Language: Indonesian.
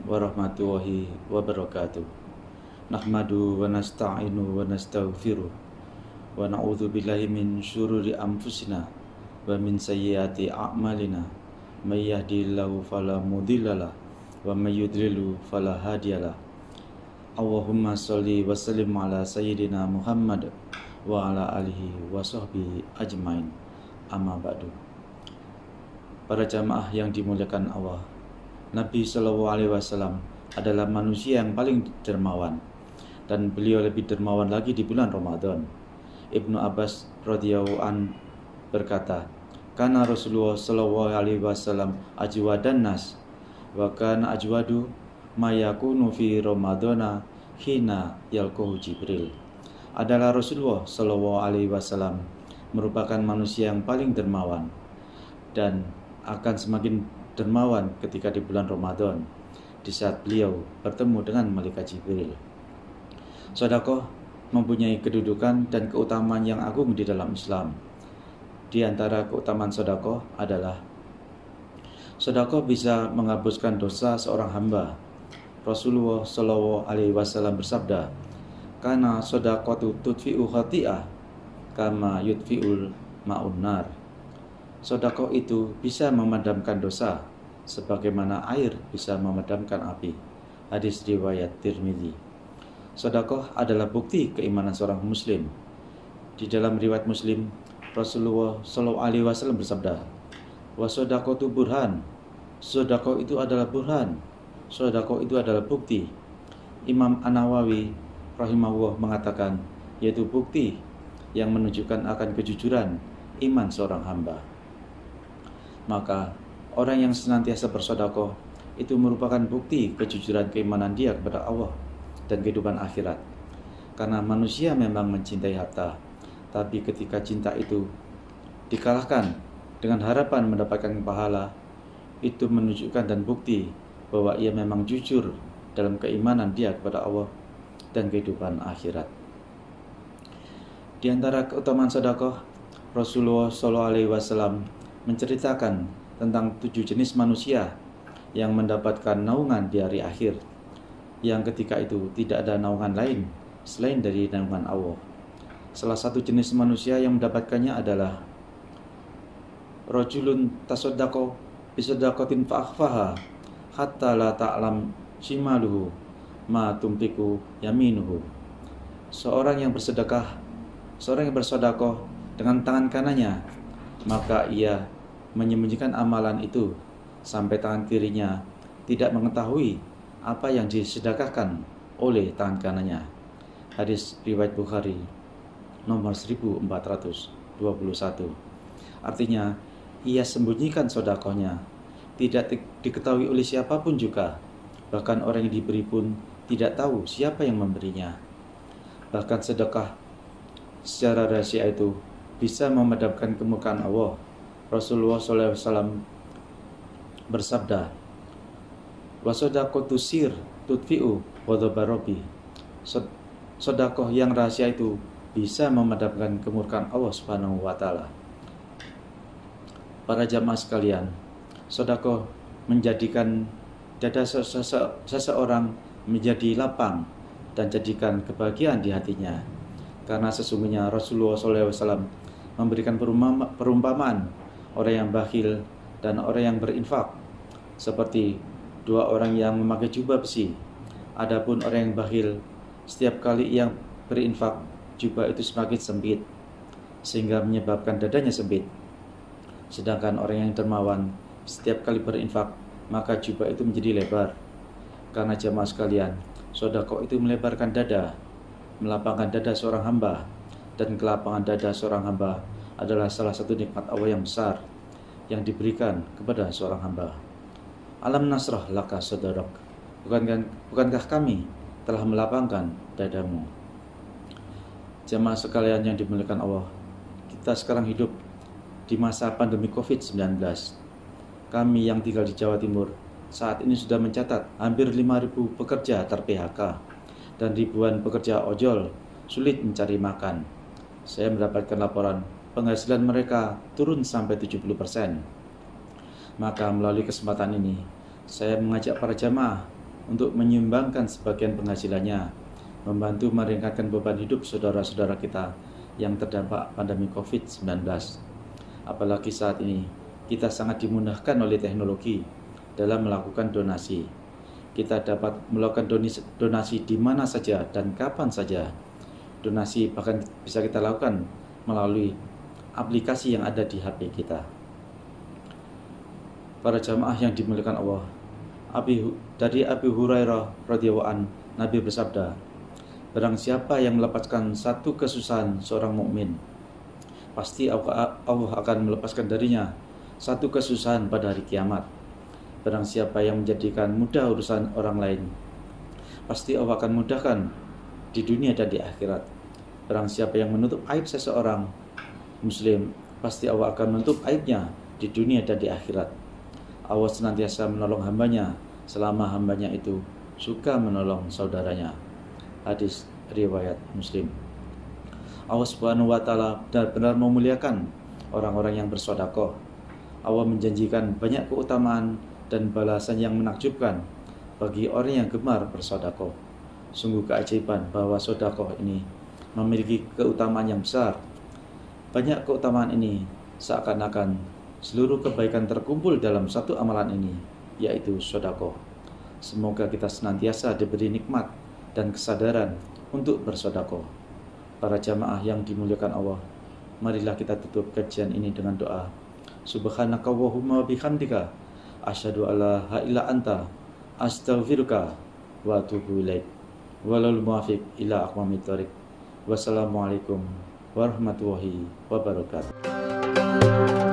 warahmatullahi wabarakatuh. Nahmadu wa nasta'inu wa nastaghfiruh wa na'udzu billahi min syururi anfusina wa min sayyiati a'malina. May yahdihillahu fala mudhillalah wa may yudlilhu fala hadiyalah. Allahumma sholli wa sallim ala sayyidina Muhammad wa ala alihi wa sahbihi ajmain. Amma ba'du. Para jamaah yang dimuliakan Allah, Nabi SAW adalah manusia yang paling dermawan, dan beliau lebih dermawan lagi di bulan Ramadan. Ibnu Abbas radhiyallahu an berkata, "Kana Rasulullah SAW ajwadan nas, wa kana ajwadu ma yakunu fi Ramadana hina yalqahu Jibril." Adalah Rasulullah SAW merupakan manusia yang paling dermawan dan akan semakin dermawan ketika di bulan Ramadan, di saat beliau bertemu dengan malaikat Jibril. Sedekah mempunyai kedudukan dan keutamaan yang agung di dalam Islam. Di antara keutamaan sedekah adalah sedekah bisa menghapuskan dosa seorang hamba. Rasulullah SAW bersabda, "Kana sedekatu tudfi'u khati'ah kama yudfi'ul ma'un nar." Sedekah itu bisa memadamkan dosa sebagaimana air bisa memadamkan api. Hadis riwayat Tirmidzi. Sedekah adalah bukti keimanan seorang muslim. Di dalam riwayat Muslim, Rasulullah SAW bersabda, "Wa shadaqatu burhan." Sedekah itu adalah burhan. Sedekah itu adalah bukti. Imam An-Nawawi rahimahullah mengatakan, yaitu bukti yang menunjukkan akan kejujuran iman seorang hamba. Maka orang yang senantiasa bersedekah itu merupakan bukti kejujuran keimanan dia kepada Allah dan kehidupan akhirat. Karena manusia memang mencintai harta, tapi ketika cinta itu dikalahkan dengan harapan mendapatkan pahala, itu menunjukkan dan bukti bahwa ia memang jujur dalam keimanan dia kepada Allah dan kehidupan akhirat. Di antara keutamaan sedekah, Rasulullah SAW menceritakan tentang 7 jenis manusia yang mendapatkan naungan di hari akhir, yang ketika itu tidak ada naungan lain selain dari naungan Allah. Salah satu jenis manusia yang mendapatkannya adalah rajulun tasaddaqa bisadaqatin fa'akhfaha hatta la ta'lam shimaluhu ma tunfiqu yaminuhu. Seorang yang bersedekah dengan tangan kanannya, maka ia menyembunyikan amalan itu sampai tangan kirinya tidak mengetahui apa yang disedekahkan oleh tangan kanannya. Hadis riwayat Bukhari nomor 1421. Artinya, ia sembunyikan sedekahnya, tidak diketahui oleh siapapun juga. Bahkan orang yang diberi pun tidak tahu siapa yang memberinya. Bahkan sedekah secara rahasia itu bisa memadamkan kemurkaan Allah. Rasulullah SAW bersabda, "Wasadaqatu sir tudfi'u ghadaba rabbi." Sedekah yang rahasia itu bisa memadamkan kemurkaan Allah Subhanahu wa taala. Para jamaah sekalian, sedekah menjadikan dada seseorang menjadi lapang dan jadikan kebahagiaan di hatinya. Karena sesungguhnya Rasulullah SAW memberikan perumpamaan orang yang bakhil dan orang yang berinfak seperti dua orang yang memakai jubah besi. Adapun orang yang bakhil, setiap kali yang berinfak, jubah itu semakin sempit sehingga menyebabkan dadanya sempit. Sedangkan orang yang dermawan, setiap kali berinfak, maka jubah itu menjadi lebar. Karena jamaah sekalian, sedekah itu melebarkan dada, melapangkan dada seorang hamba, dan kelapangan dada seorang hamba adalah salah satu nikmat Allah yang besar yang diberikan kepada seorang hamba. Alam nasrah laka sadrak. Bukankah kami telah melapangkan dadamu? Jamaah sekalian yang dimuliakan Allah, kita sekarang hidup di masa pandemi COVID-19. Kami yang tinggal di Jawa Timur saat ini sudah mencatat hampir 5.000 pekerja ter-PHK dan ribuan pekerja ojol sulit mencari makan. Saya mendapatkan laporan penghasilan mereka turun sampai 70%. Maka melalui kesempatan ini, saya mengajak para jamaah untuk menyumbangkan sebagian penghasilannya, membantu meringankan beban hidup saudara-saudara kita yang terdampak pandemi COVID-19. Apalagi saat ini, kita sangat dimudahkan oleh teknologi dalam melakukan donasi. Kita dapat melakukan donasi di mana saja dan kapan saja. Donasi bahkan bisa kita lakukan melalui aplikasi yang ada di HP kita. Para jamaah yang dimuliakan Allah, dari Abi Hurairah radhiyallahu an, Nabi bersabda, barang siapa yang melepaskan satu kesusahan seorang mukmin, pasti Allah akan melepaskan darinya satu kesusahan pada hari kiamat. Barang siapa yang menjadikan mudah urusan orang lain, pasti Allah akan mudahkan di dunia dan di akhirat. Barang siapa yang menutup aib seseorang muslim, pasti Allah akan menutup aibnya di dunia dan di akhirat. Allah senantiasa menolong hambanya selama hambanya itu suka menolong saudaranya. Hadis riwayat Muslim. Allah Subhanahu wa Ta'ala benar-benar memuliakan orang-orang yang bersedekah. Allah menjanjikan banyak keutamaan dan balasan yang menakjubkan bagi orang yang gemar bersedekah. Sungguh keajaiban bahwa sedekah ini memiliki keutamaan yang besar. Banyak keutamaan ini seakan-akan seluruh kebaikan terkumpul dalam satu amalan ini, yaitu sedekah. Semoga kita senantiasa diberi nikmat dan kesadaran untuk bersedekah. Para jamaah yang dimuliakan Allah, marilah kita tutup kajian ini dengan doa. Subhanakallahumma wa bihamdika, asyhadu alla ilaha illa anta, astaghfiruka wa atubu ilaik. Walal muwaffiq ila aqwamit thoriq. Wassalamualaikum warahmatullahi wabarakatuh.